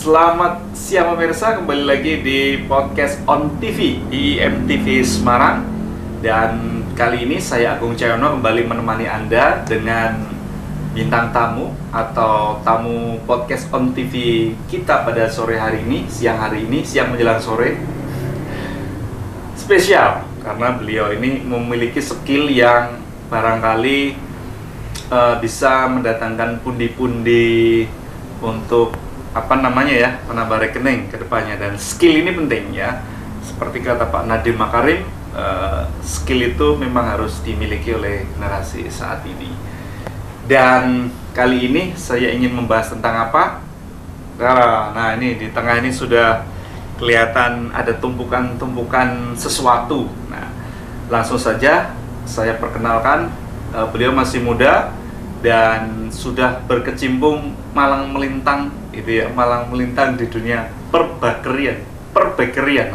Selamat siang pemirsa, kembali lagi di podcast On TV di MTV Semarang. Dan kali ini saya Agung Cahyono kembali menemani Anda dengan bintang tamu atau tamu podcast On TV kita pada sore hari ini, siang menjelang sore. Spesial karena beliau ini memiliki skill yang barangkali bisa mendatangkan pundi-pundi untuk menambah rekening ke depannya. Dan skill ini penting ya, seperti kata Pak Nadiem Makarim, skill itu memang harus dimiliki oleh generasi saat ini. Dan kali ini saya ingin membahas tentang apa? Nah, ini di tengah ini sudah kelihatan ada tumpukan sesuatu. Nah, langsung saja saya perkenalkan, beliau masih muda dan sudah berkecimpung malang melintang di dunia perbakerian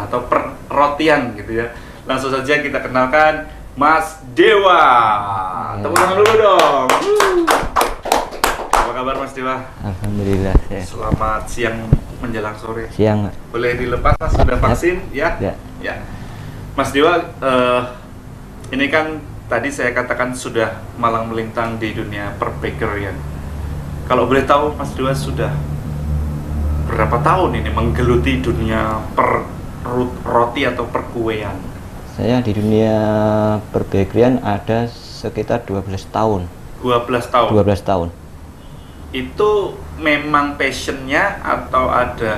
atau perrotian gitu ya. Langsung saja kita kenalkan Mas Dewa. Tepuk tangan dulu dong. Apa kabar Mas Dewa? Alhamdulillah. Selamat siang menjelang sore. Siang. Boleh dilepas Mas, sudah vaksin ya? Ya. Mas Dewa, ini kan tadi saya katakan sudah malang melintang di dunia perbakerian. Kalau boleh tahu Mas Dewa sudah berapa tahun ini menggeluti dunia roti atau perkuean? Saya di dunia perbakerian ada sekitar 12 tahun. 12 tahun? 12 tahun. Itu memang passionnya atau ada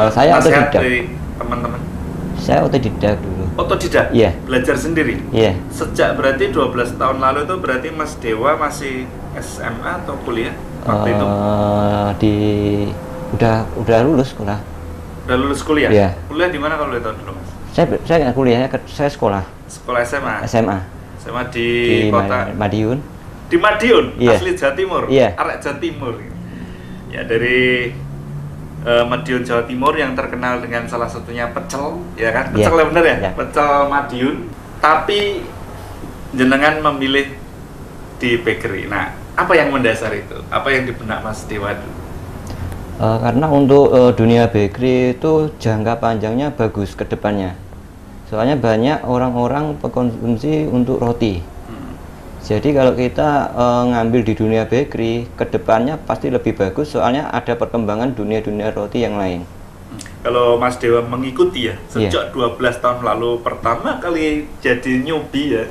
saya nasihat otodidak. dari teman-teman? Saya otodidak dulu. Otodidak? Iya. Belajar sendiri? Iya. Sejak berarti 12 tahun lalu itu berarti Mas Dewa masih SMA atau kuliah waktu itu? Udah lulus sekolah. Udah lulus kuliah? Iya. Kuliah di mana kalau boleh tahu dulu Mas? Saya nggak kuliah, saya sekolah. Sekolah SMA? SMA di kota? Madiun. Di Madiun? Iya. Asli Jawa Timur? Iya. Arek Jawa Timur. Ya, dari Madiun Jawa Timur yang terkenal dengan salah satunya pecel, ya kan? Pecel ya bener ya? Ya. Pecel Madiun. Tapi jenengan memilih di bakery. Nah, apa yang mendasar itu? Apa yang di benak Mas Dewa dulu? Karena untuk dunia bakery itu jangka panjangnya bagus ke depannya. Soalnya banyak orang-orang pengkonsumsi untuk roti. Jadi kalau kita ngambil di dunia bakery, kedepannya pasti lebih bagus, soalnya ada perkembangan dunia-dunia roti yang lain. Kalau Mas Dewa mengikuti ya, sejak 12 tahun lalu pertama kali jadi newbie ya,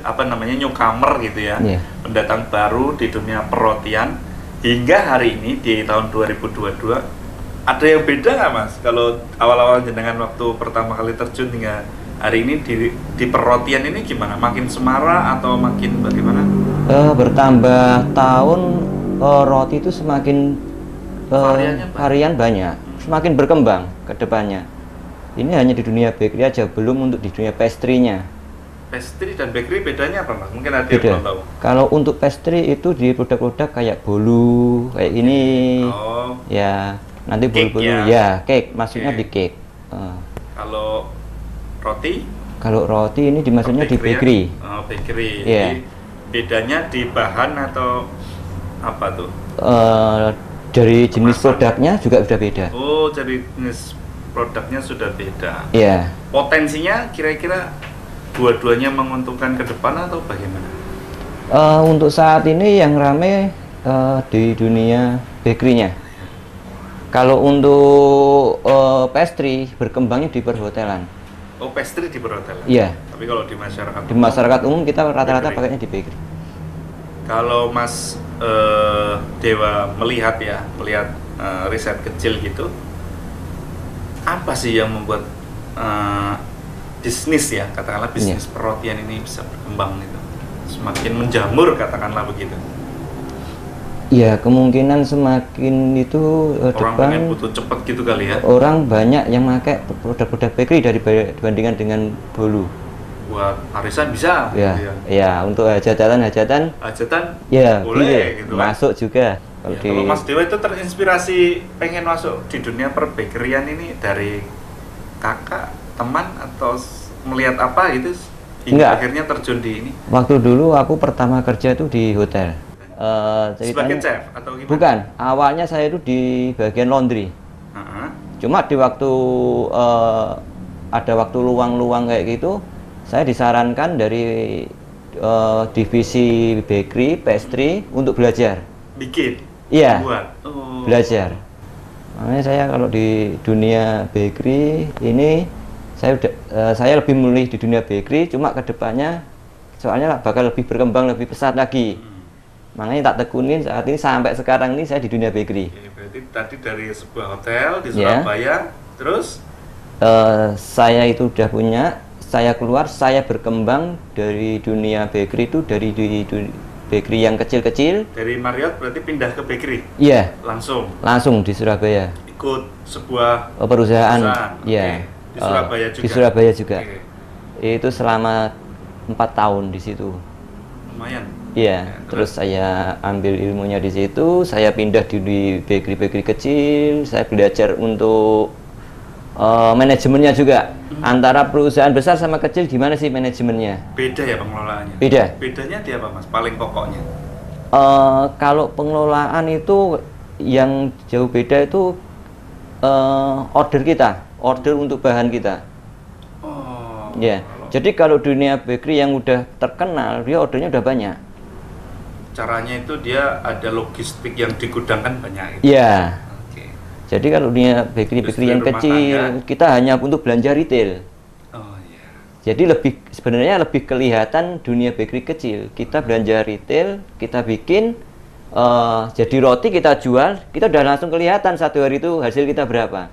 newcomer gitu ya, pendatang baru di dunia perrotian, hingga hari ini di tahun 2022, ada yang beda nggak Mas? Kalau awal-awal jenengan waktu pertama kali terjun hingga hari ini di perrotian ini gimana? Makin semarak atau makin bagaimana? Bertambah tahun, roti itu semakin varian banyak, semakin berkembang ke depannya. Ini hanya di dunia bakery aja, belum untuk di dunia pastry-nya. Pastry dan bakery bedanya apa Mas? Mungkin ada yang belum tahu. Kalau untuk pastry itu di produk-produk kayak bolu, kayak ini, ya nanti bolu-bolu, ya cake, maksudnya di cake. Kalau roti? Kalau roti ini dimaksudnya di bakery. Oh, bakery. Yeah. Jadi bedanya di bahan atau apa tuh? Dari jenis produknya juga sudah beda. Oh, jadi jenis produknya sudah beda. Iya. Yeah. Potensinya kira-kira dua-duanya menguntungkan ke depan atau bagaimana? Untuk saat ini yang rame di dunia bakery-nya. Kalau untuk pastry berkembangnya di perhotelan. Oh, pastry di perhotelan? Iya. Tapi kalau di masyarakat? Di masyarakat umum kita rata-rata pakainya di bakery. Kalau Mas Dewa melihat riset kecil gitu, apa sih yang membuat bisnis ya, katakanlah bisnis perrotian ini bisa berkembang gitu, semakin menjamur katakanlah begitu? Ya, kemungkinan semakin itu orang pengen butuh cepet gitu kali ya. Orang banyak yang pakai produk-produk bakery dibandingkan dengan bolu. Buat arisan bisa. Ya, gitu ya. Ya, untuk hajatan ya boleh gitu masuk juga. Kalau Mas Dewa itu terinspirasi pengen masuk di dunia perbakerian ini dari kakak, teman, atau melihat apa gitu hingga akhirnya terjun di ini? Waktu dulu aku pertama kerja itu di hotel. Sebagai chef atau gimana? Bukan, awalnya saya itu di bagian laundry. Cuma di waktu ada waktu luang-luang kayak gitu, saya disarankan dari divisi bakery, pastry untuk belajar. Bikin? Iya, Oh. belajar. Makanya saya kalau di dunia bakery ini, saya lebih memilih di dunia bakery, cuma kedepannya soalnya bakal lebih berkembang, lebih pesat lagi. Makanya tak tekunin saat ini sampai sekarang ini saya di dunia bakery. Oke, berarti tadi dari sebuah hotel di Surabaya, terus? Saya itu udah punya, saya keluar, saya berkembang dari dunia bakery itu dari bakery yang kecil-kecil. Dari Marriott berarti pindah ke bakery? Iya. Langsung di Surabaya. Ikut sebuah perusahaan. Oke. Iya. Di Surabaya juga? Di Surabaya juga. Oke. Itu selama 4 tahun di situ. Lumayan. Iya, terus saya ambil ilmunya di situ, saya pindah di bakery kecil, saya belajar untuk manajemennya juga. Antara perusahaan besar sama kecil gimana sih manajemennya? Beda ya pengelolaannya? Beda. Bedanya di apa Mas? Paling pokoknya? Kalau pengelolaan itu yang jauh beda itu order untuk bahan kita. Oh. Ya, jadi kalau dunia bakery yang udah terkenal, dia ordernya udah banyak. Caranya itu dia ada logistik yang digudangkan banyak itu. Iya. Oke. Jadi kalau dunia bakery yang kecil, kita hanya untuk belanja retail. Oh iya. Jadi sebenarnya lebih kelihatan dunia bakery kecil. Kita belanja retail, kita bikin, jadi roti kita jual, kita udah langsung kelihatan satu hari itu hasil kita berapa.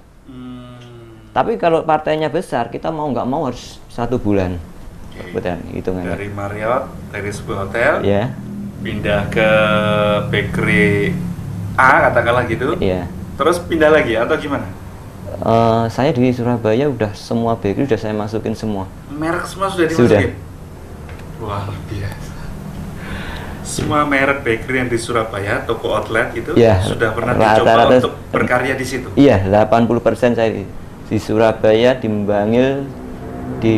Tapi kalau partainya besar, kita mau nggak mau harus 1 bulan. Betul, hitungannya. Dari Marriott, dari sebuah hotel. Ya. Pindah ke bakery A katakanlah gitu. Iya. Terus pindah lagi atau gimana? Saya di Surabaya udah semua bakery udah saya masukin semua. Merek semua sudah dimasukin? Wah, luar biasa. Semua merek bakery yang di Surabaya, toko outlet itu sudah pernah dicoba untuk berkarya di situ? Iya, 80% saya di Surabaya, di Bangil, di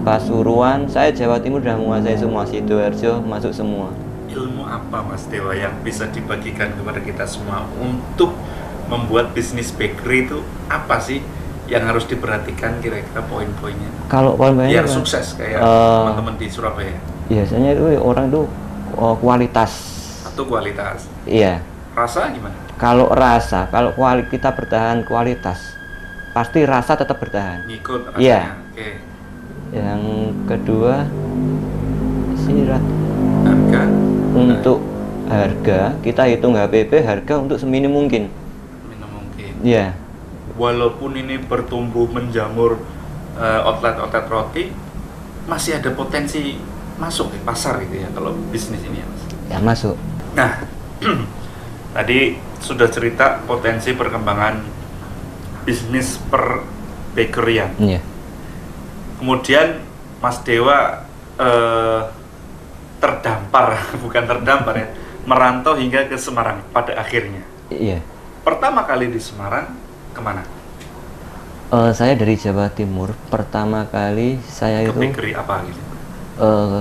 Pasuruan. Saya Jawa Timur udah menguasai semua, Sidoarjo masuk semua. Ilmu apa Mas Dewa yang bisa dibagikan kepada kita semua untuk membuat bisnis bakery itu apa sih yang harus diperhatikan kira-kira poin-poinnya? Kalau poin-poinnya biar sukses kayak teman-teman di Surabaya. Biasanya itu orang tuh kualitas. Satu kualitas. Iya. Rasa gimana? Kalau kalau kita bertahan kualitas, pasti rasa tetap bertahan. Ngikut rasanya. Iya. Oke. Yang kedua sirat. Harga. Untuk harga, kita hitung HPP harga untuk seminim mungkin. Seminim mungkin. Iya. Walaupun ini bertumbuh menjamur outlet roti, masih ada potensi masuk di pasar gitu ya kalau bisnis ini ya Mas? Ya masuk. Nah, tadi sudah cerita potensi perkembangan bisnis per bakeryan. Iya. Kemudian Mas Dewa bukan terdampar ya, merantau hingga ke Semarang pada akhirnya. Iya. Pertama kali di Semarang kemana? Saya dari Jawa Timur. Pertama kali saya ke bakery apa gitu?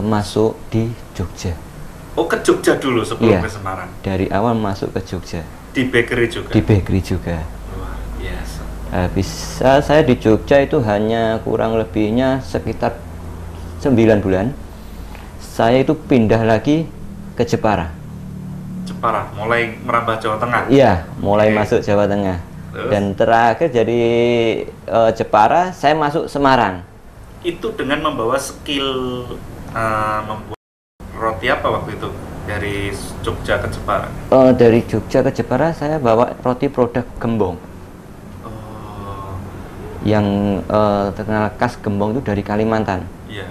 Masuk di Jogja. Oh, ke Jogja dulu sebelum ke Semarang? Dari awal masuk ke Jogja. Di bakery juga? Di bakery juga. Luar biasa. Bisa saya di Jogja itu hanya kurang lebihnya sekitar 9 bulan. Saya itu pindah lagi ke Jepara. Jepara, mulai merambah Jawa Tengah? Iya, mulai masuk Jawa Tengah. Terus? Dan terakhir dari Jepara, saya masuk Semarang. Itu dengan membawa skill membuat roti apa waktu itu? Dari Jogja ke Jepara? Dari Jogja ke Jepara, saya bawa roti produk Gembong. Oh. Yang terkenal khas Gembong itu dari Kalimantan. Iya.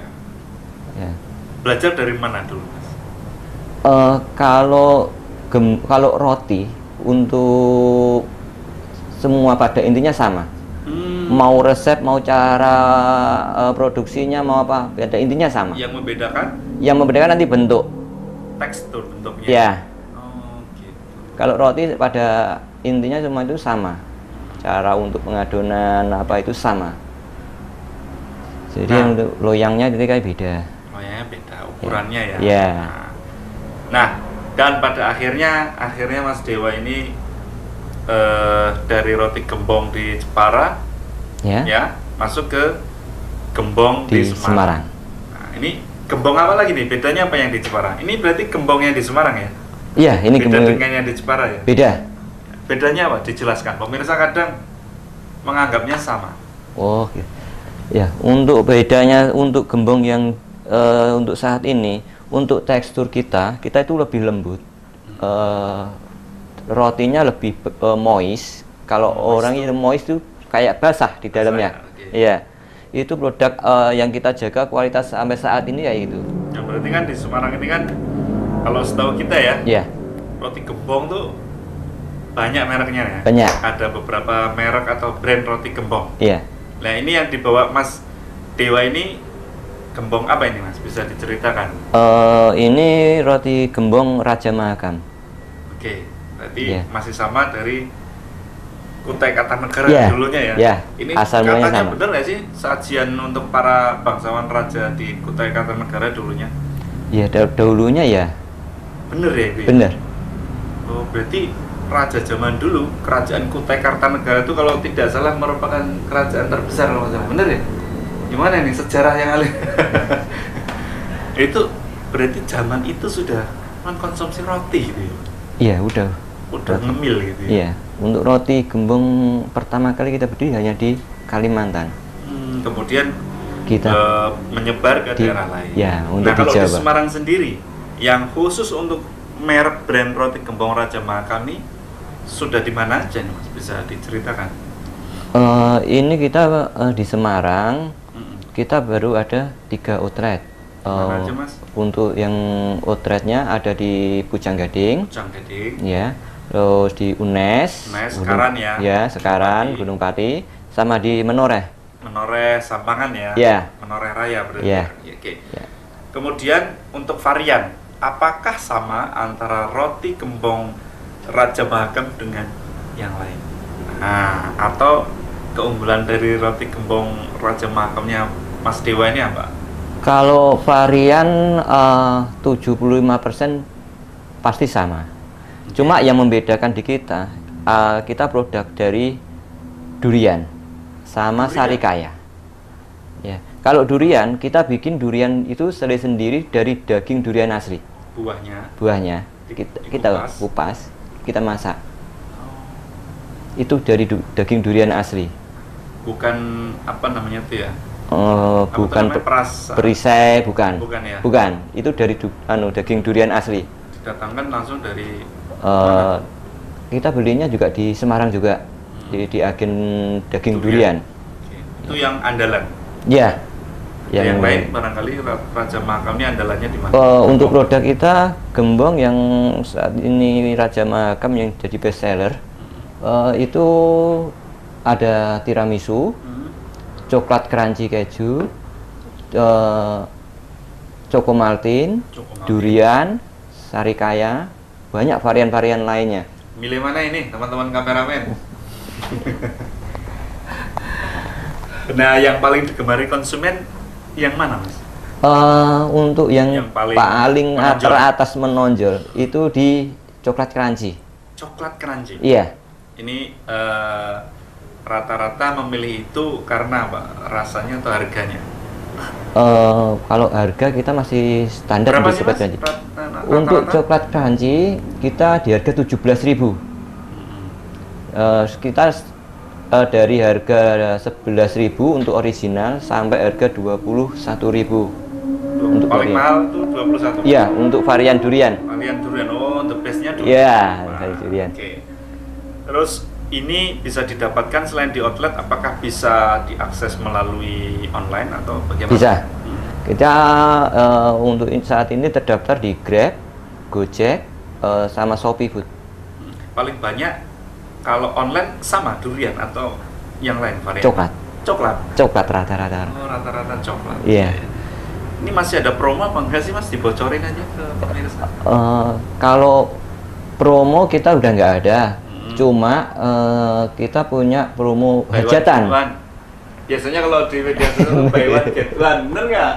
Ya. Belajar dari mana dulu, Mas? Kalau roti untuk semua pada intinya sama. Mau resep, mau cara produksinya, mau apa, pada intinya sama. Yang membedakan? Yang membedakan nanti bentuk. Tekstur bentuknya. Ya. Oh, gitu. Kalau roti pada intinya semua itu sama. Cara untuk pengadonan apa itu sama. Jadi yang loyangnya itu kayak beda. Loyangnya beda, ukurannya ya. Ya. Nah, Dan pada akhirnya Mas Dewa ini dari roti gembong di Jepara ya masuk ke gembong di Semarang. Nah, ini gembong apa lagi nih? Bedanya apa yang di Jepara? Ini berarti gembongnya di Semarang ya? Iya, ini beda dengan yang di Jepara ya? Beda. Bedanya apa? Dijelaskan. Pemirsa kadang menganggapnya sama. Oh, ya. Untuk bedanya untuk gembong yang untuk saat ini, untuk tekstur kita itu lebih lembut. Rotinya lebih moist. Kalau orang itu moist itu kayak basah di dalamnya. Iya. Itu produk yang kita jaga kualitas sampai saat ini ya itu. Yang berarti kan di Semarang ini kan kalau setahu kita ya, roti gembong tuh banyak mereknya ya. Banyak. Ada beberapa merek atau brand roti gembong. Iya. Nah ini yang dibawa Mas Dewa ini gembong apa ini Mas? Bisa diceritakan? Ini roti gembong Raja Mahakam. Oke, berarti masih sama dari Kutai Kartanegara dulunya ya? Iya. Ini katanya bener nggak sih sajian untuk para bangsawan raja di Kutai Kartanegara dulunya? Iya, dahulunya ya. Bener ya itu? Bener. Oh, berarti raja zaman dulu, kerajaan Kutai Kartanegara itu kalau tidak salah merupakan kerajaan terbesar kalau nggak salah. Bener ya? Gimana nih sejarah yang alih? Itu berarti zaman itu sudah mengkonsumsi roti gitu ya? Iya, udah ngemil gitu ya? Iya, untuk roti gembong pertama kali kita berdiri hanya di Kalimantan. Kemudian kita menyebar ke daerah lain. Ya, untuk kalau di di Semarang sendiri, yang khusus untuk merek brand roti gembong Raja Mahakam ini sudah di mana aja nih Mas? Bisa diceritakan? Ini kita di Semarang, kita baru ada 3 outlet. Mana aja Mas? Untuk yang outletnya ada di Pujanggading. Ya. Terus di UNES, Sekaran ya? Ya, Sekaran, Gunung Pati, sama di Menoreh. Menoreh Sampangan ya? Ya. Menoreh Raya berarti. Ya. Oke. Ya. Kemudian untuk varian, apakah sama antara roti gembong Raja Mahakam dengan yang lain? Nah, atau keunggulan dari roti gembong Raja Mahakamnya Mas Dewa ini apa? Kalau varian 75% pasti sama. Cuma yang membedakan di kita produk dari durian sama sarikaya. Ya, kalau durian kita bikin durian itu sendiri dari daging durian asli. Buahnya kita kupas, kita masak. Itu dari daging durian asli. Bukan apa namanya itu ya? Bukan perisai, bukan. Ya? Bukan. Itu dari daging durian asli. Didatangkan langsung dari kita belinya juga di Semarang juga, di agen daging durian. Itu yang andalan. Ya. Yang lain barangkali Raja Mahakam ini andalannya di mana? Untuk produk kita gembong yang saat ini Raja Mahakam yang jadi best seller itu ada tiramisu, coklat crunchy keju, cokomaltin, durian, sarikaya, banyak varian-varian lainnya. Milih mana ini teman-teman kameramen? Nah, yang paling digemari konsumen yang mana Mas? Untuk yang paling teratas menonjol itu di coklat crunchy. Coklat crunchy? Iya. Ini rata-rata memilih itu karena apa? Rasanya atau harganya? Kalau harga kita masih standar untuk coklat crunchy. Untuk coklat crunchy kita di harga 17.000. Kita dari harga 11.000 untuk original sampai harga 21.000. Untuk paling mahal tuh 21. Iya, untuk varian durian. Varian durian. Oh, the best-nya durian. Iya, varian durian. Oke. Terus ini bisa didapatkan selain di outlet, apakah bisa diakses melalui online atau bagaimana? Bisa. Kita untuk saat ini terdaftar di Grab, Gojek, sama Shopee Food. Paling banyak kalau online sama durian atau yang lain varian? Coklat rata-rata. Oh, rata-rata coklat. Iya. Ini masih ada promo apa enggak sih Mas? Dibocorin aja ke pemirsa. Kalau promo kita udah nggak ada. Cuma kita punya promo hajatan. Biasanya kalau di media sosial buy one get one, bener nggak?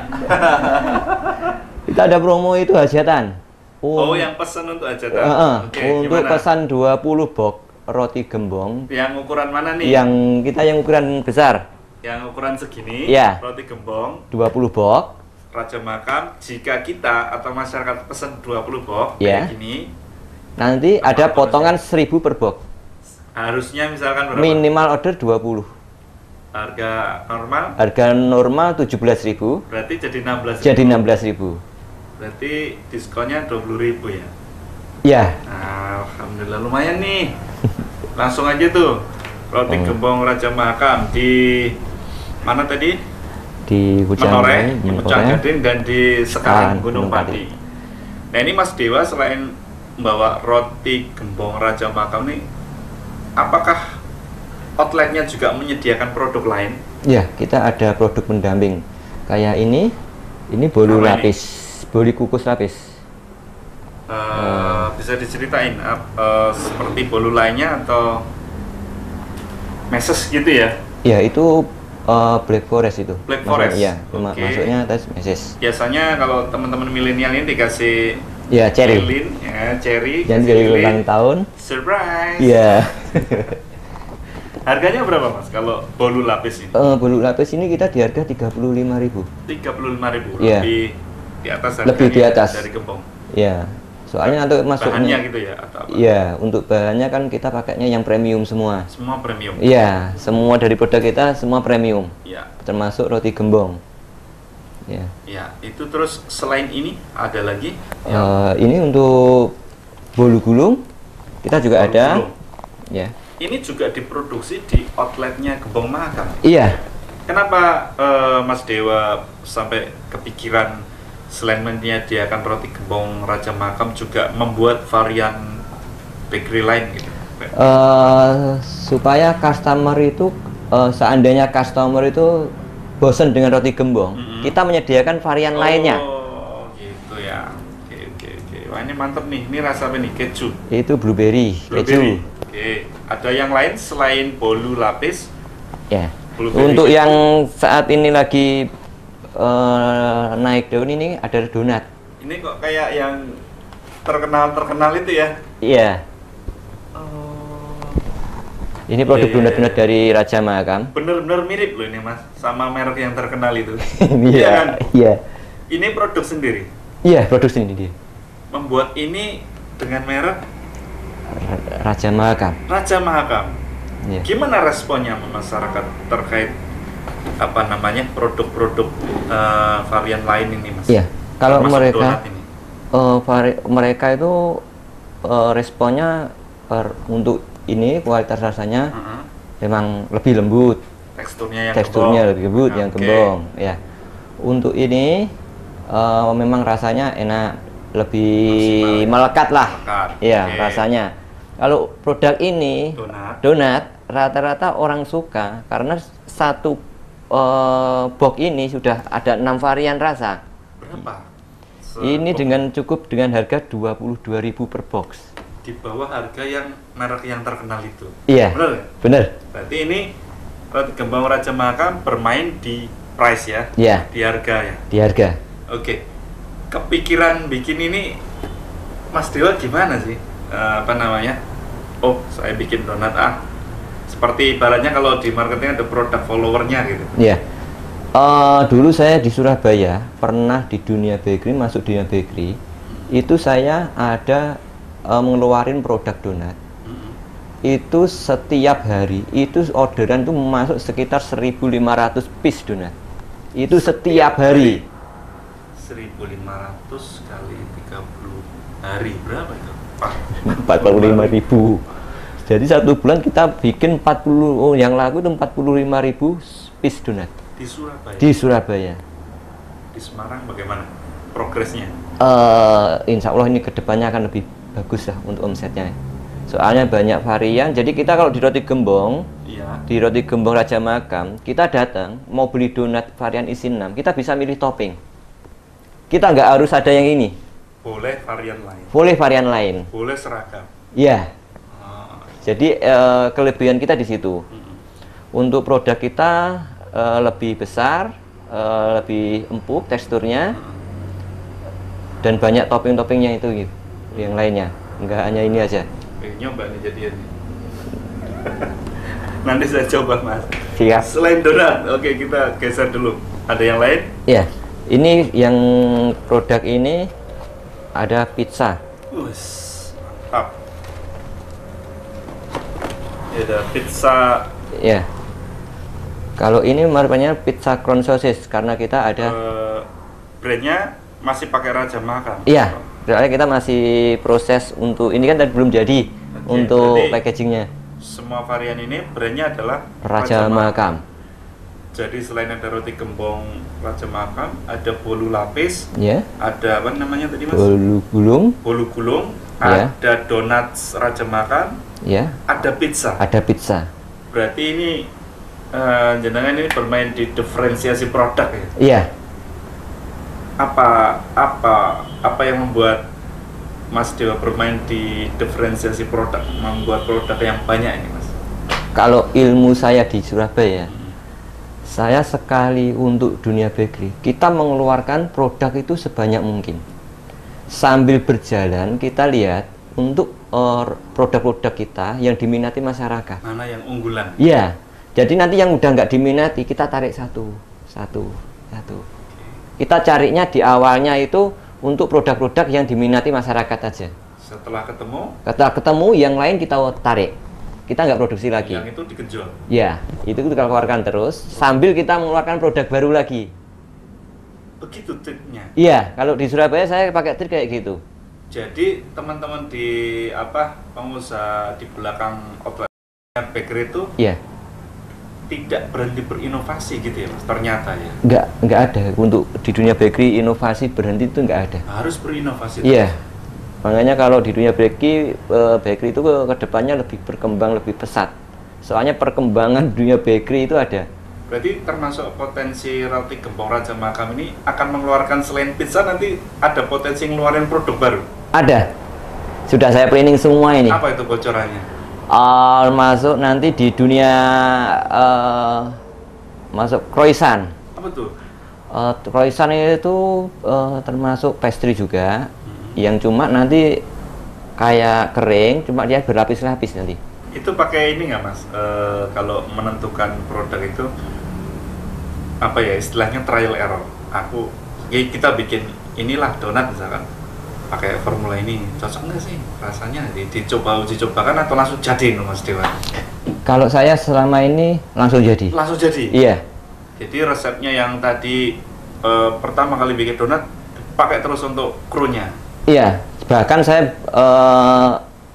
Kita ada promo itu hajatan Oh, yang pesan untuk hajatan. Oke, untuk gimana? pesan 20 box roti gembong. Yang ukuran mana nih? Kita yang ukuran besar. Yang ukuran segini, Iya. roti gembong 20 box. Raja Makam. Jika kita atau masyarakat pesan 20 box Iya. kayak gini, Nanti Apa ada harusnya? potongan 1.000 per box. harusnya misalkan berapa? Minimal order 20. Harga normal Harga normal 17.000. berarti jadi 16.000. Jadi 16.000. Berarti diskonnya 20.000 ya. Ya. Nah, alhamdulillah lumayan nih. Langsung aja tuh. Roti gembong Raja Makam di mana tadi? Di Menoreh, di Menoreh, Pucang Gading dan di Sekarang Gunung Gunung Pati. Nah, ini Mas Dewa selain membawa roti gembong Raja Makam nih, apakah outletnya juga menyediakan produk lain? Ya, kita ada produk pendamping. Kayak ini bolu Apa ini? lapis, bolu kukus lapis. Bisa diceritain seperti bolu lainnya atau meses gitu ya? Ya, itu Black Forest itu. Black Forest? Iya, Oke. masuknya tes meses. Biasanya kalau teman-teman milenial ini dikasih Ya, cherry. lilin, ya, cherry, Yang kasih dari lilin, ulang tahun. surprise. Iya. Harganya berapa Mas kalau bolu lapis ini? Bolu lapis ini kita di harga 35.000. 35.000, Iya. lebih di atas Lebih di harganya atas. dari gembong. Ya. Soalnya untuk Bahannya masuknya. gitu ya atau apa? Iya, untuk bahannya kan kita pakainya yang premium semua. Semua premium. Iya, semua dari produk kita semua premium, Iya. termasuk roti gembong. Ya. Ya, itu terus selain ini ada lagi Ini untuk bolu gulung kita juga Bolu ada. gulung. Ya. ini juga diproduksi di outletnya Gembong Makam. Iya. Kenapa Mas Dewa sampai kepikiran selain menyediakan roti gembong Raja Makam juga membuat varian bakery lain gitu? Supaya customer itu seandainya customer itu bosan dengan roti gembong, kita menyediakan varian lainnya. Oh, gitu ya. Oke. Wah, ini mantep nih. Ini rasa apa nih? Keju. Itu blueberry, Blueberry. keju. Oke. Ada yang lain selain bolu lapis? Ya. Blueberry Untuk keju. yang saat ini lagi naik daun ini ada donat. Ini kok kayak yang terkenal itu ya? Iya. Oh. Ini produk Iya. donat-donat dari Raja Makam. Bener-bener mirip loh ini Mas, sama merek yang terkenal itu. Iya kan? Iya. Ini produk sendiri. Iya, produk ini dia. Membuat ini dengan merek Raja Makam. Raja Makam. Iya. Gimana responnya masyarakat terkait apa namanya produk-produk varian lain ini Mas? Iya. Kalau Termasuk mereka donat ini. mereka itu responnya untuk ini kualitas rasanya Heeh. memang lebih lembut, Teksturnya yang teksturnya gembong. lebih lembut, yang Oke. gembong. Ya. Untuk ini memang rasanya enak, lebih Maksimal. melekat lah. Melekat. Iya, Oke. rasanya. Kalau produk ini Donat. rata-rata orang suka karena satu box ini sudah ada 6 varian rasa. Berapa? Ini dengan cukup dengan harga 22.000 per box. Di bawah harga yang merek yang terkenal itu. Iya. Bener nggak? Bener. Berarti ini roti gembong Raja Makam bermain di price ya? Iya. Di harga ya? Di harga. Oke. Kepikiran bikin ini Mas Dewa gimana sih? Apa namanya? Oh, saya bikin donat seperti ibaratnya kalau di marketing ada produk followernya gitu. Iya. Dulu saya di Surabaya pernah di dunia bakery, masuk dunia bakery. Itu saya ada mengeluarin produk donat. Itu setiap hari itu orderan tuh masuk sekitar 1.500 piece donat. Itu setiap hari. 1.500 kali 30 hari berapa itu? 45.000. Jadi satu bulan kita bikin 40, yang laku itu 45.000 piece donat Di Surabaya. di Surabaya. Di Semarang bagaimana progresnya? Insya Allah ini kedepannya akan lebih bagus lah untuk omsetnya. Soalnya banyak varian. Jadi kita kalau di roti gembong, Iya. di roti gembong Raja Makam, kita datang mau beli donat varian isi 6, kita bisa milih topping. Kita nggak harus ada yang ini. Boleh varian lain. Boleh varian lain. Boleh seragam. Ya. Ah, Jadi kelebihan kita di situ. Untuk produk kita lebih besar, lebih empuk teksturnya, Dan banyak topping-toppingnya itu gitu. Yang lainnya, nggak hanya ini aja. Nyoba nih jadian. Nanti saya coba Mas. Siap. Selain donat, oke kita geser dulu. Ada yang lain? Ya, ini yang produk ini ada pizza. Mantap. Ya, ada pizza. Ya. Kalau ini markanya pizza crown sausage karena kita ada brandnya masih pakai Raja Makam. Iya, soalnya kita masih proses untuk ini kan tadi belum jadi untuk packagingnya. Semua varian ini brandnya adalah Raja Makam. Jadi selain ada roti gembong Raja Makam, ada bolu lapis, Ya. ada apa namanya tadi Mas? Bolu gulung. Bolu gulung, Ya. ada donat Raja Makam, Ya. ada pizza. Ada pizza. Berarti ini jenengan ini bermain di diferensiasi produk ya? Iya. Apa yang membuat Mas Dewa bermain di diferensiasi produk, membuat produk yang banyak ini Mas? Kalau ilmu saya di Surabaya, saya sekali untuk dunia bakery, kita mengeluarkan produk itu sebanyak mungkin. Sambil berjalan kita lihat untuk produk-produk kita yang diminati masyarakat. Mana yang unggulan? Iya. Jadi nanti yang udah nggak diminati kita tarik satu. Kita carinya di awalnya itu untuk produk-produk yang diminati masyarakat aja. Setelah ketemu yang lain kita tarik. Kita nggak produksi lagi. Yang itu dikejual. Ya, itu kita keluarkan terus sambil kita mengeluarkan produk baru lagi. Begitu triknya. Iya, kalau di Surabaya saya pakai trik kayak gitu. Jadi teman-teman di pengusaha di belakang outlet bakery itu Iya. tidak berhenti berinovasi gitu ya Mas, ternyata ya? Nggak ada. Untuk di dunia bakery inovasi berhenti itu nggak ada. Harus berinovasi. Iya. Makanya kalau di dunia bakery itu ke depannya lebih berkembang, lebih pesat. Soalnya perkembangan dunia bakery itu ada. Berarti termasuk potensi roti gembong Raja Makam ini akan mengeluarkan selain pizza nanti ada potensi ngeluarin produk baru? Ada. Sudah saya planning semua ini. Apa itu bocorannya? Masuk nanti di dunia masuk croissant. Apa tuh? Croissant itu termasuk pastry juga, yang cuma nanti kayak kering, cuma dia berlapis-lapis nanti. Itu pakai ini nggak Mas? Kalau menentukan produk itu apa ya istilahnya trial error. Kita bikin inilah donat misalkan, pakai formula ini cocok nggak sih rasanya, uji cobakan atau langsung jadi Mas Dewa? Kalau saya selama ini langsung jadi. Langsung jadi? Iya. Jadi resepnya yang tadi pertama kali bikin donat pakai terus untuk krunya? Iya, bahkan saya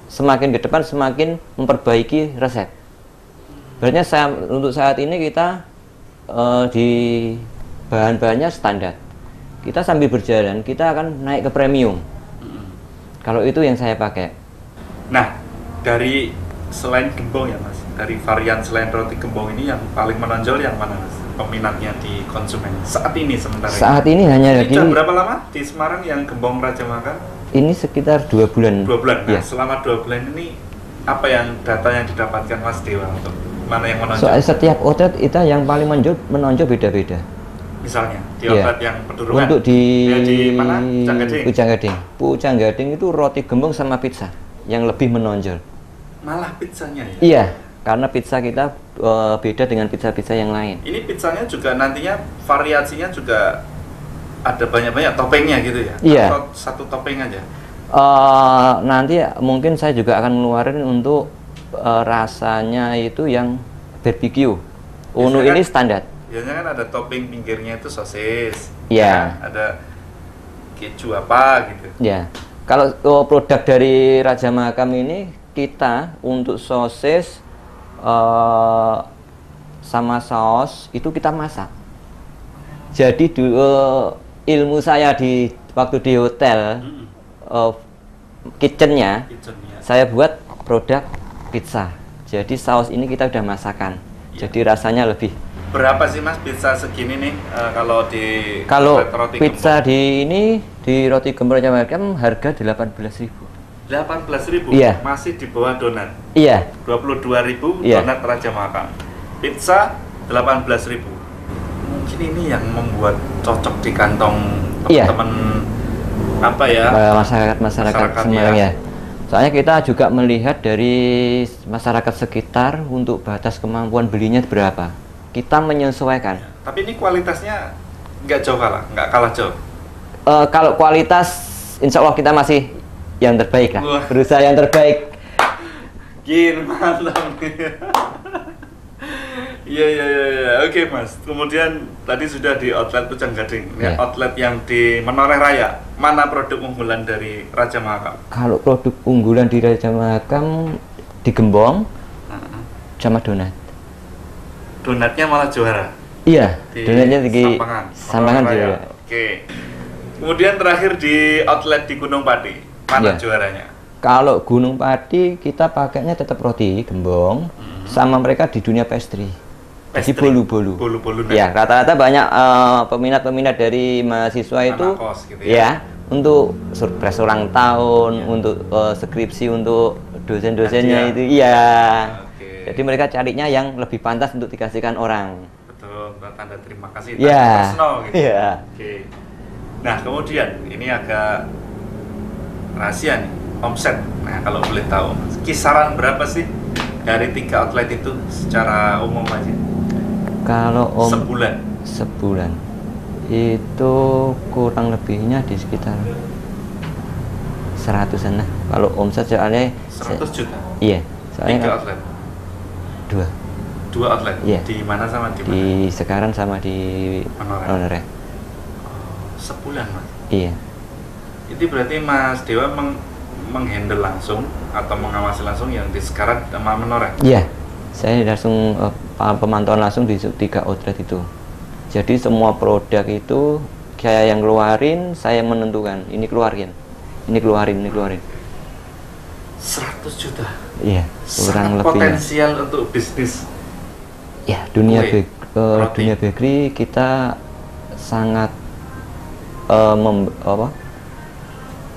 semakin ke depan semakin memperbaiki resep. Berarti untuk saat ini kita di bahan-bahannya standar. Kita sambil berjalan kita akan naik ke premium. Kalau itu yang saya pakai. Nah, dari selain gembong ya Mas, dari varian selain roti gembong ini yang paling menonjol yang mana Mas? Peminatnya di konsumen saat ini sementara saat ini hanya sudah berapa lama di Semarang yang gembong Raja Makam? Ini sekitar 2 bulan. 2 bulan. Nah, ya. Selama 2 bulan ini apa yang data yang didapatkan Mas Dewa untuk mana yang menonjol? Soal setiap outlet itu yang paling menonjol beda-beda. Misalnya di outlet yang Pedurungan. Untuk di mana? Pucanggading. Pucanggading itu roti gembong sama pizza yang lebih menonjol. Malah pizzanya ya? Iya, karena pizza kita beda dengan pizza-pizza yang lain. Ini pizzanya juga nantinya variasinya juga ada banyak-banyak toppingnya gitu ya? Iya. Atau satu topping aja? Nanti mungkin saya juga akan ngeluarin untuk rasanya itu yang barbecue. Uno ini standar. Biasanya kan ada topping pinggirnya itu sosis. Iya. Ya, ada keju apa gitu. Ya. Kalau produk dari Raja Makam ini kita untuk sosis sama saus itu kita masak. Jadi ilmu saya waktu di hotel kitchennya saya buat produk pizza. Jadi saus ini kita udah masakan. Jadi rasanya lebih. Berapa sih Mas pizza segini nih kalau roti pizza gembong? di roti gembong Raja Makam harga 18.000. 18.000? Iya. Masih di bawah donat? Iya. 22.000 iya. Donat Raja Makam. Pizza 18.000. Mungkin ini yang membuat cocok di kantong teman-teman apa ya, masyarakat Semarang ya. Soalnya kita juga melihat dari masyarakat sekitar untuk batas kemampuan belinya berapa. Kita menyesuaikan. Tapi ini kualitasnya nggak kalah jauh. Kalau kualitas, insya Allah kita masih yang terbaik lah. Wah. Berusaha yang terbaik. Gini mantap nih. Iya. Oke Mas. Kemudian tadi sudah di outlet Pucang Gading. Ya, outlet yang di Menoreh Raya. Mana produk unggulan dari Raja Mahakam? Kalau produk unggulan di Raja Mahakam di Gembong sama donat. Donatnya malah juara. Iya, donatnya di Sampangan juga. Oke. Kemudian terakhir di outlet di Gunung Pati. Mana juaranya? Kalau Gunung Pati kita pakainya tetap roti Gembong, sama mereka di dunia pastry. Jadi bolu-bolu. Ya, rata-rata banyak peminat-peminat dari mahasiswa itu gitu ya, untuk surprise ulang tahun, untuk skripsi untuk dosen-dosennya itu. Iya. Jadi mereka carinya yang lebih pantas untuk dikasihkan orang. Betul, tanda terima kasih, tanda personal gitu. Iya. Oke. Nah, kemudian ini agak rahasia nih, omset. Nah, kalau boleh tahu, kisaran berapa sih dari 3 outlet itu secara umum aja? Kalau sebulan itu kurang lebihnya di sekitar 100-an lah. Kalau omset soalnya 100 juta. Iya, soalnya 3 outlet. Dua outlet. Iya. Di mana sama di mana? Di Sekaran sama di Menoreh. Sebulan Mas. Iya. Itu berarti Mas Dewa menghandle langsung atau mengawasi langsung yang di Sekaran sama Menoreh? Iya. Saya langsung pemantauan langsung di 3 outlet itu. Jadi semua produk itu saya yang keluarin, saya menentukan ini keluarin. 100 juta. Iya, kurang lebih. Potensial untuk bisnis. Ya, dunia bakery kita sangat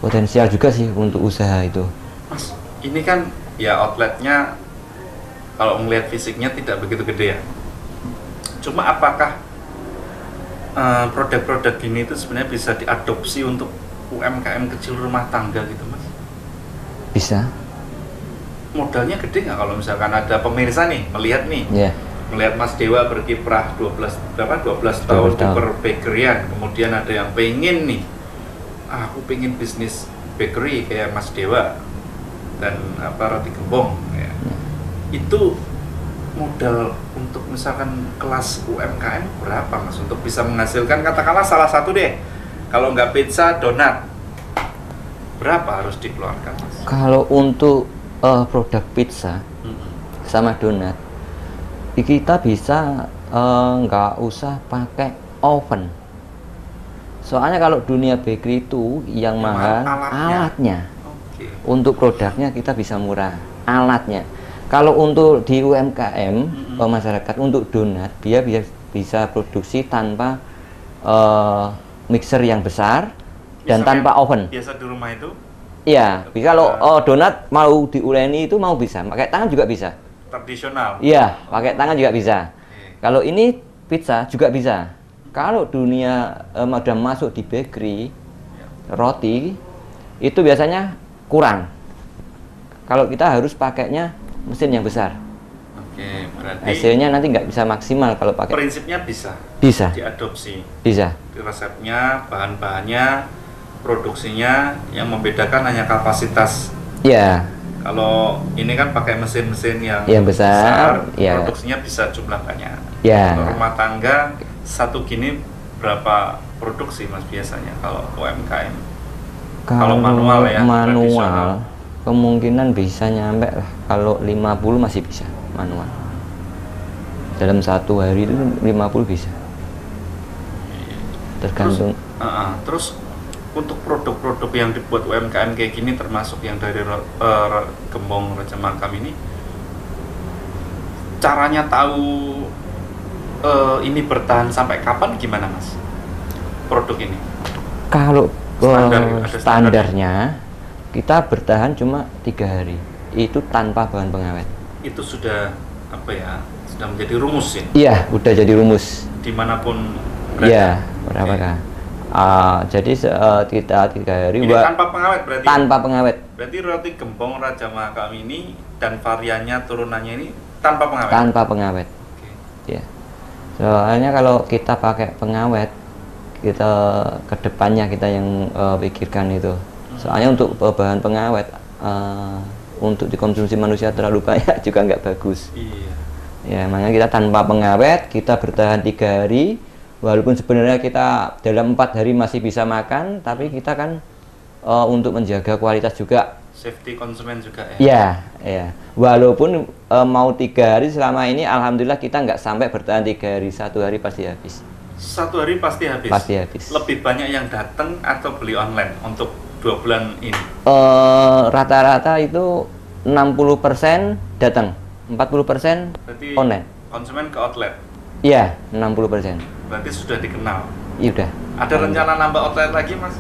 potensial juga sih untuk usaha itu. Mas, ini kan ya outletnya kalau melihat fisiknya tidak begitu gede ya. Cuma apakah produk-produk gini itu sebenarnya bisa diadopsi untuk UMKM kecil rumah tangga gitu Mas? Bisa. Modalnya gede nggak kalau misalkan ada pemirsa nih melihat melihat Mas Dewa berkiprah 12 tahun di perbakeryan, kemudian ada yang pengen nih, aku pengen bisnis bakery kayak Mas Dewa dan roti Gembong ya. Itu modal untuk misalkan kelas UMKM berapa Mas untuk bisa menghasilkan, katakanlah salah satu deh, kalau nggak pizza, donat, berapa harus dikeluarkan Mas? Kalau untuk produk pizza sama donat kita bisa nggak usah pakai oven, soalnya kalau dunia bakery itu yang mahal alatnya. Untuk produknya kita bisa murah alatnya. Kalau untuk di UMKM masyarakat untuk donat dia bisa produksi tanpa mixer yang besar dan tanpa oven. Biasa di rumah itu? Iya, bisa. Kalau donat mau diuleni itu mau bisa, pakai tangan juga bisa. Tradisional. Iya, pakai tangan juga bisa. Kalau ini pizza juga bisa. Kalau dunia udah masuk di bakery, roti itu biasanya kurang. Kalau kita harus pakainya mesin yang besar. Oke, berarti hasilnya nanti nggak bisa maksimal kalau pakai. Prinsipnya bisa. Bisa. Diadopsi. Bisa. Resepnya, bahan-bahannya, produksinya, yang membedakan hanya kapasitas. Ya. Kalau ini kan pakai mesin-mesin yang besar, ya. Produksinya bisa jumlah banyak. Ya. Kalau rumah tangga satu gini berapa produksi Mas biasanya kalau UMKM? Kalau manual ya. Manual kemungkinan bisa nyampe lah. Kalau 50 masih bisa manual. Dalam satu hari itu 50 bisa. Tergantung. Terus untuk produk-produk yang dibuat UMKM kayak gini, termasuk yang dari Gembong Raja Mahakam ini, caranya tahu ini bertahan sampai kapan gimana Mas? Produk ini? Kalau standarnya kita bertahan cuma 3 hari. Itu tanpa bahan pengawet. Itu sudah sudah menjadi rumus ya? Iya, udah jadi rumus. Dimanapun berada. Iya, berapakah? Jadi kita 3 hari. Ini tanpa pengawet berarti? Tanpa pengawet. Berarti roti gembong Raja Mahakam ini dan variannya turunannya ini tanpa pengawet? Tanpa pengawet. Ya. Soalnya kalau kita pakai pengawet, kita kedepannya kita yang pikirkan itu. Soalnya untuk bahan pengawet untuk dikonsumsi manusia terlalu banyak juga nggak bagus. Iya. Ya, makanya kita tanpa pengawet, kita bertahan 3 hari. Walaupun sebenarnya kita dalam 4 hari masih bisa makan, tapi kita kan untuk menjaga kualitas juga. Safety konsumen juga ya? Iya, ya. Walaupun mau 3 hari selama ini, alhamdulillah kita nggak sampai bertahan 3 hari, 1 hari pasti habis. 1 hari pasti habis? Pasti habis. Lebih banyak yang datang atau beli online untuk 2 bulan ini? Rata-rata itu 60% datang, 40% berarti online. Konsumen ke outlet? Iya, 60%. Berarti sudah dikenal? Iya, udah. Ada rencana nambah outlet lagi, Mas?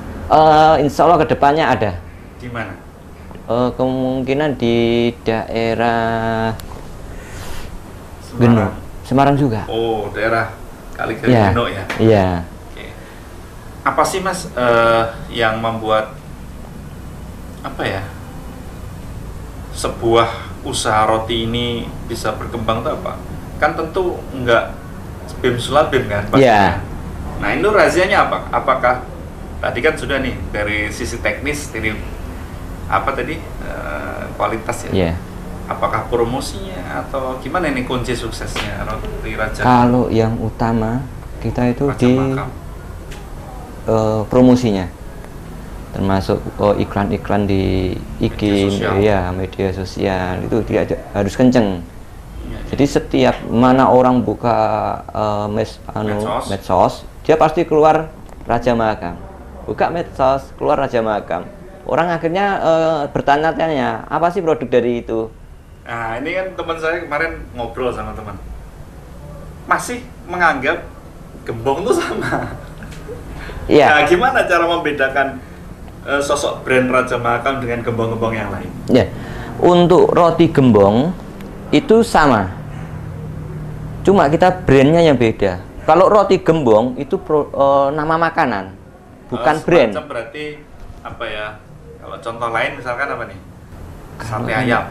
Insya Allah kedepannya ada. Di mana? Kemungkinan di daerah Semarang. Semarang juga. Oh, daerah Kaligali Ya. Geno ya? Iya. Oke. Apa sih Mas yang membuat sebuah usaha roti ini bisa berkembang tuh apa? Kan tentu enggak bim sulabim kan pastinya. Iya. Nah, itu rahasianya apa? Apakah tadi kan sudah nih dari sisi teknis, dari kualitas ya? Iya. Apakah promosinya atau gimana ini kunci suksesnya roti Raja? Kalau yang utama kita itu Raja di Mahakam. promosinya, termasuk iklan-iklan di IG, media sosial itu harus kenceng. Ya. Jadi setiap mana orang buka medsos, dia pasti keluar Raja Mahakam. Buka medsos, keluar Raja Mahakam. Orang akhirnya bertanya-tanya, apa sih produk dari itu? Nah, ini kan teman saya kemarin ngobrol sama teman, masih menganggap gembong itu sama. Iya. Nah, gimana cara membedakan sosok brand Raja Mahakam dengan gembong-gembong yang lain? Ya, untuk roti gembong itu sama, cuma kita brandnya yang beda. Kalau roti gembong itu nama makanan, bukan brand. Berarti apa ya? Kalau contoh lain misalkan apa nih? Sate ayam.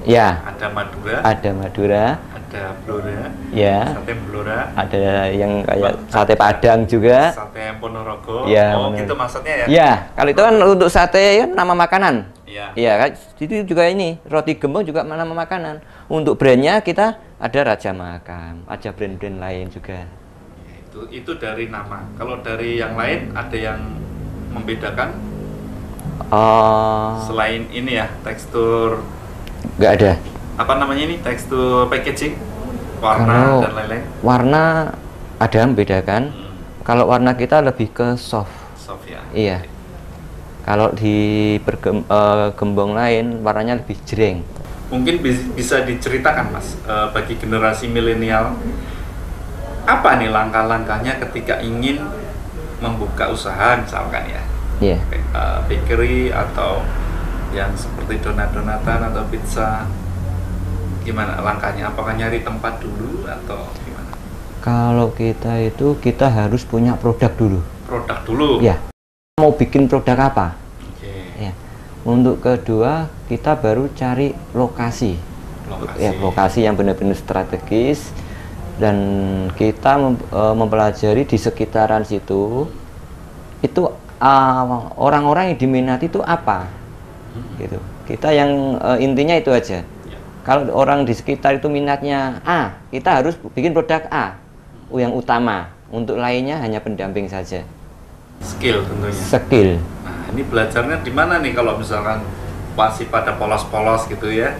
Ya. Ada Madura. Ada Madura. Ada Blora. Ya. Sate Blora. Ada yang kayak sate Padang juga. Sate Ponorogo. Ya, oh, gitu maksudnya ya? Ya, kalau itu kan untuk sate kan nama makanan. Iya. Iya, kan? Itu juga ini roti gembong juga nama makanan. Untuk brandnya kita ada Raja Mahakam, ada brand-brand lain juga. Ya, itu dari nama. Kalau dari yang lain ada yang membedakan? Selain ini ya, tekstur. Nggak ada. Apa namanya ini? Tekstur packaging, warna dan lain-lain. Warna ada yang membedakan. Kalau warna kita lebih ke soft. Soft ya. Iya. Kalau di gembong lain warnanya lebih jreng. Mungkin bisa diceritakan Mas, bagi generasi milenial, apa nih langkah-langkahnya ketika ingin membuka usaha misalkan ya, Iya. bakery atau yang seperti donat-donatan atau pizza, gimana langkahnya? Apakah nyari tempat dulu atau gimana? Kalau kita harus punya produk dulu. Produk dulu? Ya. Mau bikin produk apa? Oke. Ya. Untuk kedua, kita baru cari lokasi. Ya, lokasi yang benar-benar strategis, dan kita mempelajari di sekitaran situ itu orang-orang yang diminati itu apa, gitu. Kita yang intinya itu aja. Kalau orang di sekitar itu minatnya A, kita harus bikin produk A yang utama. Untuk lainnya hanya pendamping saja. Skill tentunya. Skill. Nah, ini belajarnya di mana nih kalau misalkan masih pada polos-polos gitu ya?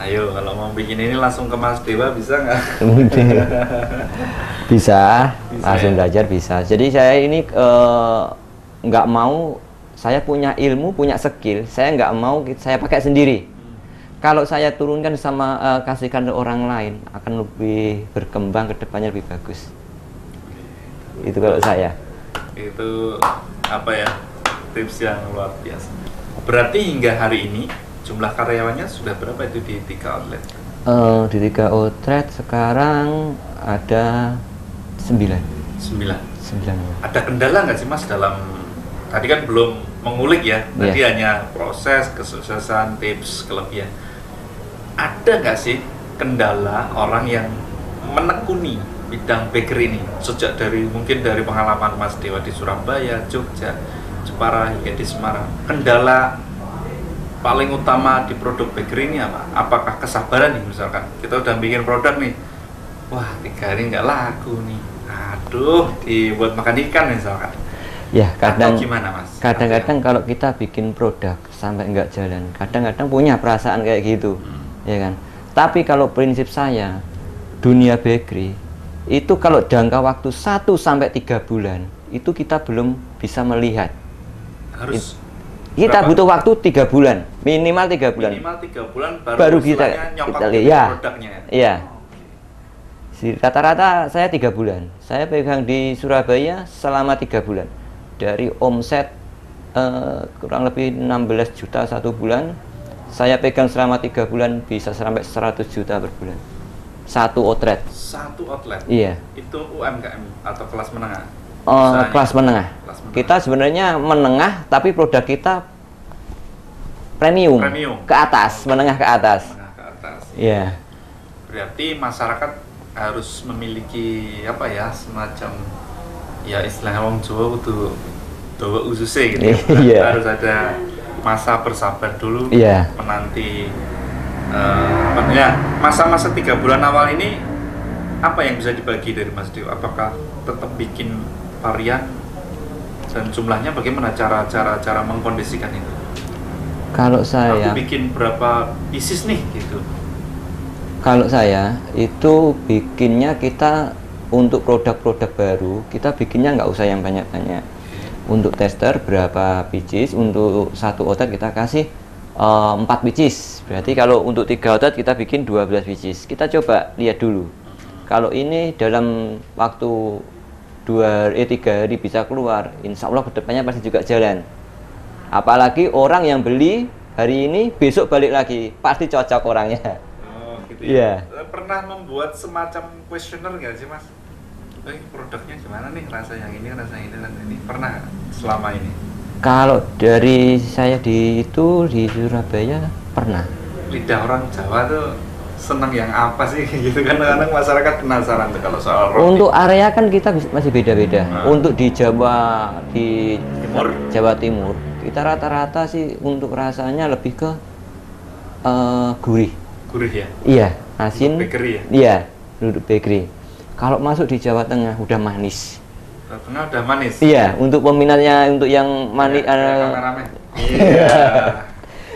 Ayo, kalau mau bikin ini langsung ke Mas Dewa bisa nggak? Bisa, langsung ya? belajar bisa. Jadi saya ini nggak mau, saya punya ilmu, punya skill, saya nggak mau saya pakai sendiri. Kalau saya turunkan sama kasihkan ke orang lain, akan lebih berkembang, ke depannya lebih bagus. Itu kalau saya. Itu apa ya, tips yang luar biasa. Berarti hingga hari ini jumlah karyawannya sudah berapa itu di 3 outlet? Di 3 outlet sekarang ada 9. 9. 9. Ada kendala nggak sih Mas dalam, tadi kan belum mengulik ya, tadi hanya proses, kesuksesan, tips, kelebihan. Ada nggak sih kendala orang yang menekuni bidang bakery ini sejak mungkin dari pengalaman Mas Dewa di Surabaya, Jogja, Jepara hingga di Semarang? Kendala paling utama di produk bakery ini apa? Apakah kesabaran nih, misalkan kita udah bikin produk nih, wah 3 hari nggak laku nih, aduh dibuat makan ikan misalkan. Ya, kadang gimana Mas? Kadang-kadang kalau kita bikin produk sampai nggak jalan, kadang-kadang punya perasaan kayak gitu, ya kan. Tapi kalau prinsip saya, dunia bakery itu kalau jangka waktu 1 sampai 3 bulan itu kita belum bisa melihat. Harus kita butuh waktu 3 bulan, minimal 3 bulan. Minimal 3 bulan baru kita lihat produknya. Iya. Rata-rata saya 3 bulan. Saya pegang di Surabaya selama 3 bulan. Dari omset kurang lebih 16 juta 1 bulan, saya pegang selama 3 bulan bisa sampai 100 juta per bulan. 1 outlet. 1 outlet? Iya. Itu UMKM atau kelas menengah? Kelas menengah. Kita sebenarnya menengah, tapi produk kita premium. Ke atas, menengah ke atas. Menengah ke atas. Iya. Berarti masyarakat harus memiliki apa ya, semacam ya istilahnya wong Jawa kudu dawa ususe gitu. Yeah. Harus ada masa bersabar dulu, menanti masa-masa 3 bulan awal ini. Apa yang bisa dibagi dari Mas Dewa? Apakah tetap bikin varian dan jumlahnya, bagaimana cara mengkondisikan itu? Kalau saya aku bikin berapa pieces nih gitu. Kalau saya itu bikinnya, kita untuk produk-produk baru kita bikinnya nggak usah yang banyak-banyak. Untuk tester berapa pieces, untuk 1 outlet kita kasih 4 pieces. Berarti kalau untuk 3 outlet kita bikin 12 pieces. Kita coba lihat dulu. Kalau ini dalam waktu 3 hari bisa keluar, insya Allah kedepannya pasti juga jalan. Apalagi orang yang beli hari ini besok balik lagi, pasti cocok orangnya. Oh gitu ya. Pernah membuat semacam kuesioner nggak sih Mas? Produknya gimana nih, rasa yang ini, rasa yang ini, rasa ini, pernah selama ini? Kalau dari saya di Surabaya pernah. Lidah orang Jawa tuh seneng yang apa sih gitu kan, kadang masyarakat penasaran tuh kalau soal roti. Untuk area kan kita masih beda-beda. Untuk di Jawa Timur kita rata-rata sih untuk rasanya lebih ke gurih ya? Iya, asin. Bakery ya? Iya, duduk bakery. Kalau masuk di Jawa Tengah udah manis. Jawa Tengah udah manis? Iya, untuk peminatnya, untuk yang manis iya.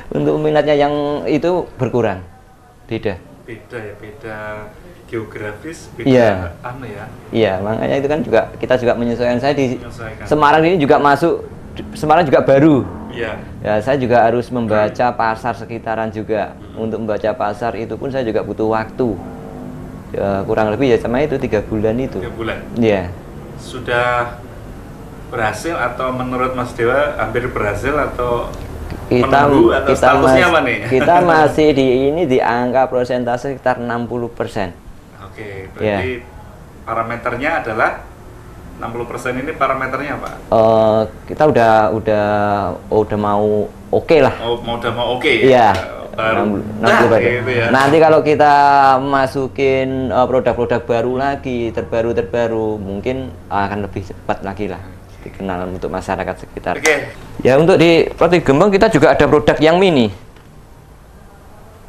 Untuk peminatnya yang itu berkurang. Beda geografis, beda anu ya. Iya, makanya itu kan juga kita juga menyesuaikan. Saya di Semarang ini juga masuk, Semarang juga baru. Iya. Ya, saya juga harus membaca pasar sekitaran juga. Untuk membaca pasar itu pun saya juga butuh waktu. Ya, kurang lebih ya sama itu 3 bulan itu. 3 bulan. Iya. Sudah berhasil atau menurut Mas Dewa hampir berhasil, atau kita masih di angka persentase sekitar 60%. Oke, berarti parameternya adalah 60% ini parameternya apa? Kita udah mau oke lah. Udah mau oke. Iya. Baru 60%. Gitu ya. Nanti kalau kita masukin produk-produk baru lagi, terbaru mungkin akan lebih cepat lagi lah dikenal untuk masyarakat sekitar. Oke. Ya, untuk di roti gembong kita juga ada produk yang mini.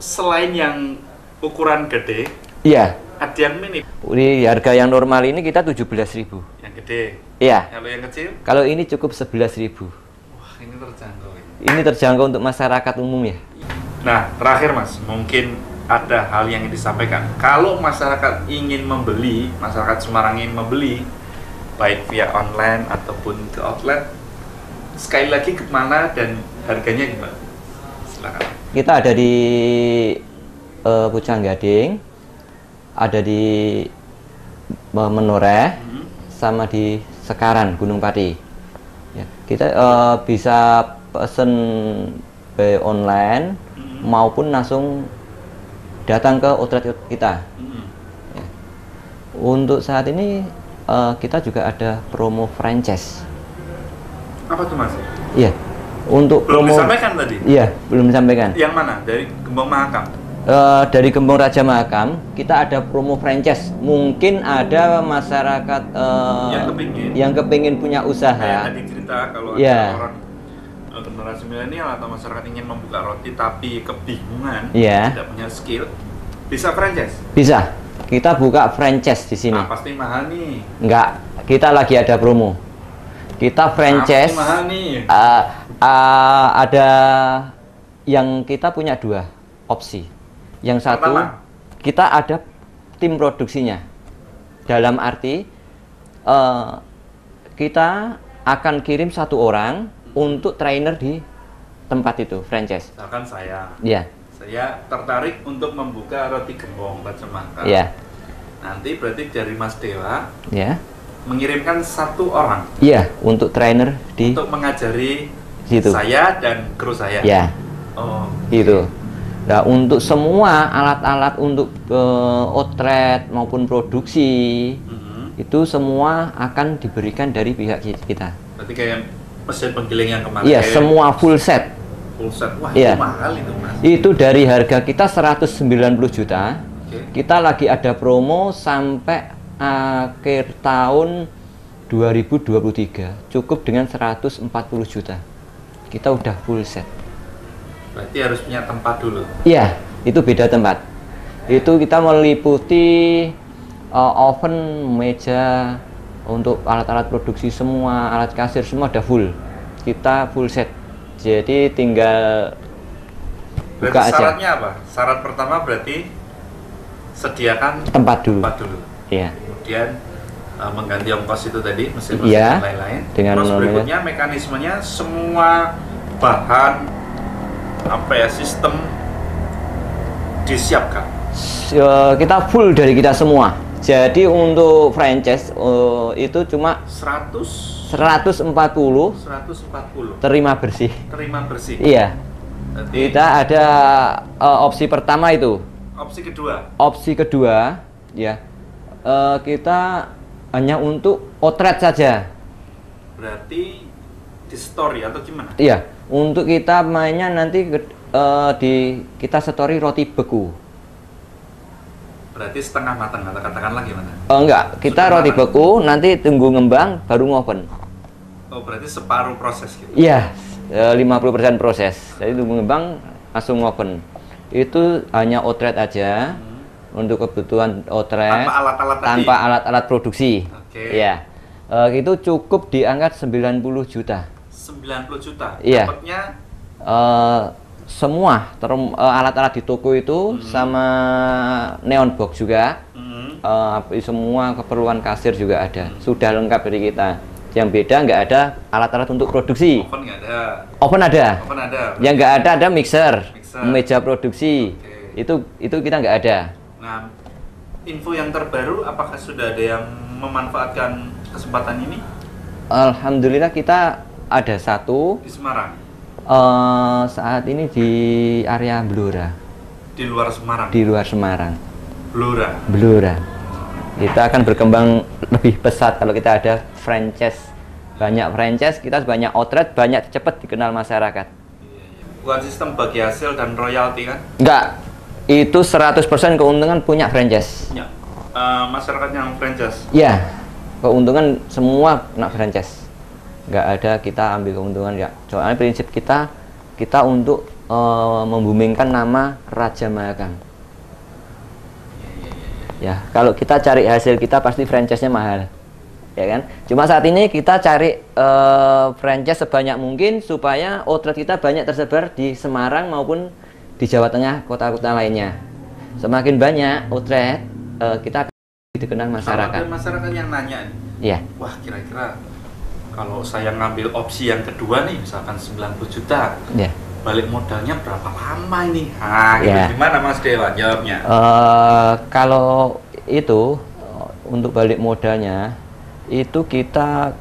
Selain yang ukuran gede, iya, ada yang mini. Di harga yang normal ini kita 17.000. Yang gede. Iya. Kalau yang kecil? Kalau ini cukup 11.000. Wah, ini terjangkau. Ini terjangkau untuk masyarakat umum ya. Nah, terakhir Mas, mungkin ada hal yang ingin disampaikan. Kalau masyarakat ingin membeli, masyarakat Semarang ingin membeli, baik via online ataupun ke outlet, sekali lagi kemana dan harganya gimana? Silakan. Kita ada di Pucang Gading, ada di Menoreh, sama di Sekaran, Gunung Pati. Ya, kita bisa pesen by online maupun langsung datang ke outlet kita. Ya. Untuk saat ini kita juga ada promo franchise. Apa tuh Mas? Iya. Untuk Belum promo disampaikan tadi? Iya, belum disampaikan. Yang mana? Dari Gembong Mahakam? Dari Gembong Raja Mahakam, kita ada promo franchise. Mungkin ada masyarakat yang kepingin punya usaha. Kayak tadi cerita kalau Iya. ada orang generasi milenial atau masyarakat ingin membuka roti tapi kebingungan, Iya. tidak punya skill, bisa franchise? Bisa. Kita buka franchise di sini. Ah, pasti mahal nih. Enggak, kita lagi ada promo. Kita franchise. Pasti mahal nih. Ada yang kita punya 2 opsi. Yang satu, Pertama, kita ada tim produksinya. Dalam arti kita akan kirim 1 orang untuk trainer di tempat itu, franchise. misalkan saya tertarik untuk membuka roti Gembong Raja Mahakam. Iya. Nanti berarti dari Mas Dewa Ya. mengirimkan 1 orang Iya, untuk trainer di untuk mengajari situ. saya dan kru saya. Ya, Oh, gitu. Nah, untuk semua alat-alat untuk outlet maupun produksi itu semua akan diberikan dari pihak kita. berarti kayak mesin penggiling yang kemarin. Iya, kayak semua full set. full set. Wah, Iya. itu mahal itu, Mas. Itu dari harga kita 190 juta. Oke. Kita lagi ada promo sampai akhir tahun 2023. Cukup dengan 140 juta. Kita udah full set. Berarti harus punya tempat dulu. Iya, itu beda tempat. Itu kita meliputi oven, meja, untuk alat-alat produksi semua, alat kasir semua ada full. Kita full set. Jadi tinggal buka Berarti aja. syaratnya apa? Syarat pertama berarti sediakan Tempat dulu. tempat dulu. Iya. Kemudian mengganti ongkos itu tadi, mesin-mesin Iya, dan lain-lain. dengan Terus namanya- berikutnya mekanismenya semua bahan sistem disiapkan. Kita full dari kita semua. Jadi untuk franchise itu cuma 140 140 terima bersih. terima bersih. Iya. Berarti Kita ada opsi pertama itu. opsi kedua Opsi kedua, ya, kita hanya untuk outlet saja. berarti di story atau gimana? Iya, untuk kita mainnya nanti kita story roti beku. Berarti setengah matang atau katakanlah gimana? Enggak, kita Sudah roti matang. beku nanti tunggu ngembang baru ngoven. Oh, berarti separuh proses gitu. Iya, 50% proses. Jadi tunggu ngembang langsung ngoven. Itu hanya outlet aja. Untuk kebutuhan outlet Tanpa alat-alat tadi? tanpa alat-alat produksi. Oke. Iya. Itu cukup diangkat 90 juta. 90 juta. Iya. Dapatnya Semua alat-alat di toko itu sama neon box juga. Semua keperluan kasir juga ada. Sudah lengkap dari kita. Yang beda nggak ada alat-alat untuk produksi. oven nggak ada. Oven ada. Oven ada. Yang nggak ada mixer, Mixer. meja produksi. Oke. Itu kita nggak ada. Nah, info yang terbaru apakah sudah ada yang memanfaatkan kesempatan ini Alhamdulillah kita ada satu di Semarang, saat ini di area Blora, di luar Semarang? di luar Semarang. Blora. Blora. Kita akan berkembang lebih pesat kalau kita ada franchise. Banyak franchise, kita banyak outlet, banyak cepat dikenal masyarakat. Bukan sistem bagi hasil dan royalti kan? Enggak, itu 100% keuntungan punya franchise. Ya. Masyarakat yang franchise. Ya, keuntungan semua kena franchise. Nggak ada kita ambil keuntungan, nggak. Soalnya prinsip kita untuk membumingkan nama Raja Mahakam. Ya, kalau kita cari hasil kita pasti franchise-nya mahal. Ya kan? Cuma saat ini kita cari franchise sebanyak mungkin supaya outlet kita banyak tersebar di Semarang maupun di Jawa Tengah, kota-kota lainnya. Semakin banyak outlet, kita akan dikenal masyarakat. Kalau ada masyarakat yang nanya nih, Iya. wah kira-kira kalau saya ngambil opsi yang kedua nih, misalkan 90 juta, Ya. balik modalnya berapa lama ini? Gitu. Ya. Gimana Mas Dewa jawabnya? Kalau itu untuk balik modalnya itu kita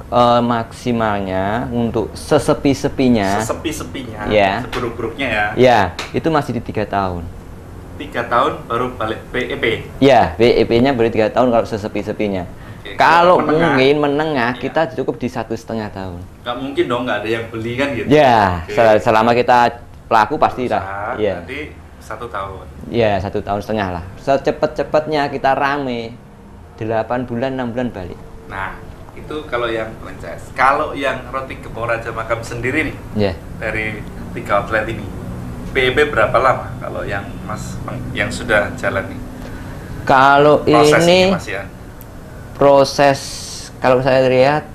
maksimalnya untuk sesepi-sepinya, Sesepi-sepinya, Ya. seburuk-buruknya ya. ya itu masih di 3 tahun. 3 tahun baru balik BEP. Ya, BEP-nya baru 3 tahun kalau sesepi-sepinya. Oke. Kalau Menengah. mungkin menengah Iya. kita cukup di 1,5 tahun. Nggak mungkin dong nggak ada yang beli kan gitu. Ya, Oke. selama kita pelaku pasti Usaha, lah. Iya. Berarti 1 tahun. Ya, 1,5 tahun lah. Secepat-cepatnya kita rame 8 bulan 6 bulan balik. Nah, itu kalau yang franchise. Kalau yang Roti Gembong Raja Makam sendiri nih, Ya. dari 3 outlet ini, PEB berapa lama kalau yang Mas yang sudah jalan nih? Kalau Prosesnya ini Mas ya. proses, kalau saya lihat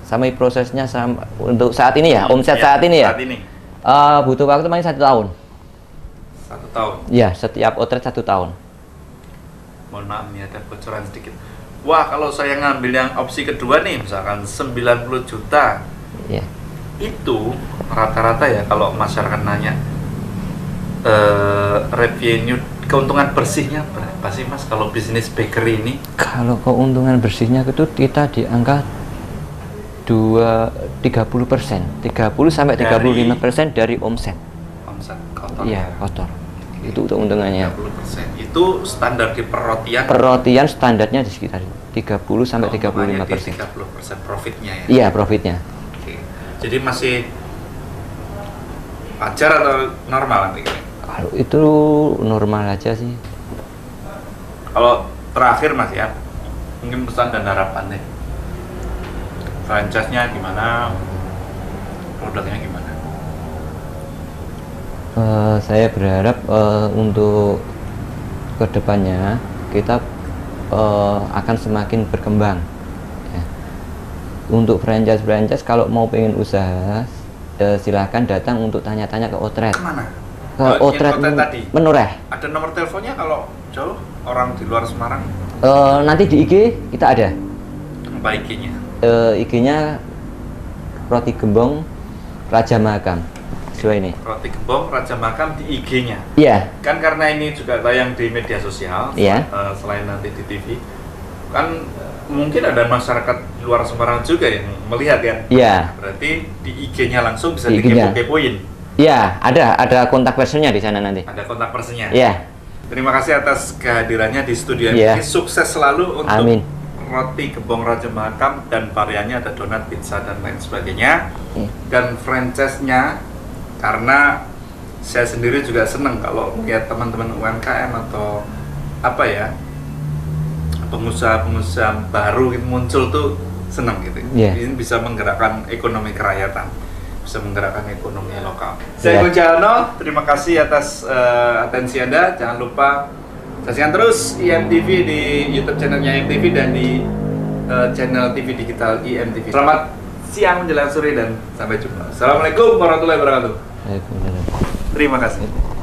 sama prosesnya sama untuk saat ini ya, omset saat ini ya. Saat ini Butuh waktu paling 1 tahun. 1 tahun. Ya, setiap outlet 1 tahun. Mohon maaf nih ada bocoran sedikit. Wah, kalau saya ngambil yang opsi kedua nih, misalkan 90 juta, Ya. itu rata-rata ya kalau masyarakat nanya revenue keuntungan bersihnya berapa sih Mas kalau bisnis bakery ini? Kalau keuntungan bersihnya itu kita di angka 30%, 30 sampai 35% dari omset. Omset kotor. Iya, kotor. Itu keuntungannya. 30%. Itu standar di perrotian. Perrotian standarnya di sekitar 30 sampai keuntungannya 35%. di 30% profitnya ya. Iya, profitnya. Oke. Jadi masih wajar atau normal nanti? Kalau itu normal aja sih. Kalau terakhir Mas ya, mungkin pesan dan harapan deh. Franchise-nya gimana? Produknya gimana? Saya berharap untuk kedepannya kita akan semakin berkembang. Ya. Untuk franchise kalau mau pengen usaha, silahkan datang untuk tanya-tanya ke outlet. Kemana? Ke Yang outlet tadi. Menoreh. Ada nomor teleponnya kalau jauh orang di luar Semarang? Nanti di IG kita ada. Apa IG-nya? IG-nya Roti Gembong Raja Makam. Sesuai ini. Roti Gembong Raja Makam di IG-nya. Iya. Kan karena ini juga tayang di media sosial, Iya. Selain nanti di TV, kan mungkin ada masyarakat di luar Semarang juga yang melihat kan. Iya. Berarti di IG-nya langsung bisa Di IG-nya. dikepo-kepoin. Iya, ada kontak personnya di sana nanti. Ada kontak personnya. Iya. Terima kasih atas kehadirannya di studio Iya. ini. Sukses selalu untuk Amin. Roti Gembong Raja Makam dan variannya ada donat, pizza dan lain sebagainya. Iya. Dan franchise-nya, karena saya sendiri juga seneng kalau lihat teman-teman UMKM atau apa ya, pengusaha-pengusaha baru gitu muncul tuh seneng gitu. Iya. Ini bisa menggerakkan ekonomi kerakyatan, bisa menggerakkan ekonomi lokal. Iya. Saya Gunjalno, terima kasih atas atensi Anda. Jangan lupa saksikan terus IMTV di YouTube channelnya IMTV dan di channel TV digital IMTV. Selamat siang menjelang sore dan sampai jumpa. Assalamualaikum warahmatullahi wabarakatuh. Waalaikumsalam. Terima kasih.